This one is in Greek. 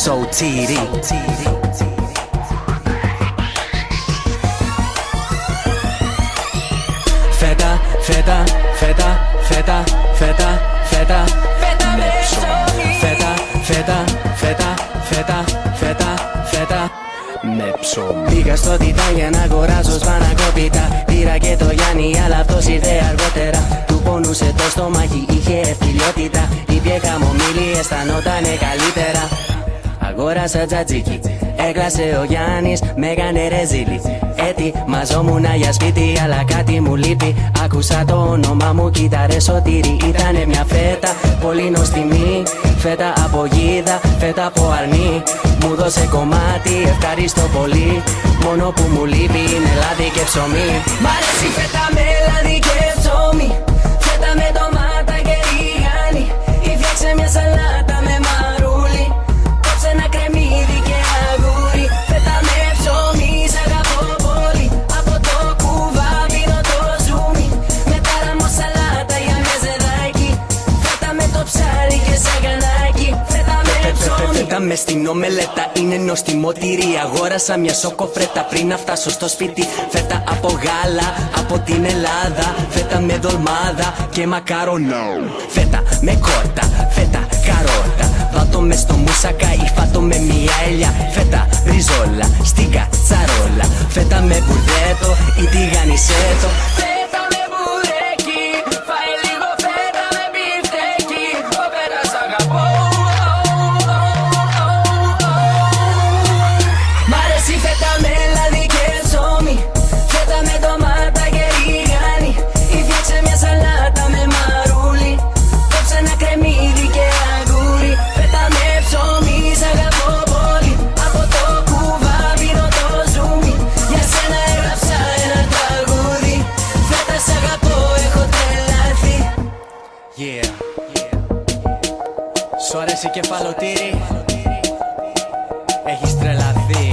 Σωτήρη. Φέτα, φέτα, φέτα, φέτα, φέτα, φέτα, φέτα με ψωμί. Φέτα, φέτα, φέτα, φέτα, φέτα, φέτα με ψωμί. Πήγα στο Τιτάν για να αγοράσω σπανακόπιτα. Πήρα και το Γιάννη, αλλά αυτός ήρθε αργότερα. Του πονούσε το στομάχι, είχε ευκυλιότητα. Ήπιε χαμομήλι, αισθανότανε καλύτερα. Αγόρασα τζατζίκι, έκλασε ο Γιάννης, με έκανε ρεζίλι. Ετοιμαζόμουνα για σπίτι, αλλά κάτι μου λείπει. Άκουσα το όνομα μου, κοίταρε Σωτήρη. Ήτανε μια φέτα, πολύ νοστιμή. Φέτα από γίδα, φέτα από αρνί. Μου δώσε κομμάτι, ευχαριστώ πολύ. Μόνο που μου λείπει είναι λάδι και ψωμί. Μ' αρέσει φέτα με λάδι και ψωμί. Φέτα με ντομάτα και ριγάνι. Ή φτιάξε μια σαλάτα με μαρούλι. Κόψε ένα κρεμμύδι και αγούρι. Φέτα με ψωμί, σ' αγαπώ πολύ. Από το κουβά πίνω το ζουμί. Με τάραμο σαλάτα για μεζεδάκι. Φέτα με το ψάρι και σαγανάκι. Φέτα με ψωμί. Φέτα με στην ομελέτα, είναι νοστιμότηρη. Αγόρασα μια σοκοφρέτα πριν να φτάσω στο σπίτι. Φέτα από γάλα, από την Ελλάδα. Φέτα με δολμάδα και μακαρονό. Φέτα με κόρτα, φέτα καρότα. Βάτω με στο μουσακά ή φάτω με μια ελιά. Φέτα ριζόλα, στην κατσαρόλα. Φέτα με μπουρδέτο ή τηγανισέτο. Φέτα με μπουρέκι, φάε λίγο φέτα με μπιφτέκι. Ο φέτα σ' αγαπώ. Μ' αρέσει φέτα με λάδι και ψωμί. Φέτα με ντομάτα και ριγάνι. Ή φτιάξε μια σαλάτα με μαρούλι. Κόψε ένα κρεμμύδι και αγούρι. Φέτα με ψωμί, σ' αγαπώ πολύ. Από το κουβά πίνω το ζουμί. Για σένα έγραψα ένα τραγούδι. Φέτα σ' αγαπώ, έχω τρελαθεί. Yeah. Σου αρέσει κεφαλοτήρι? Έχεις τρελαθεί.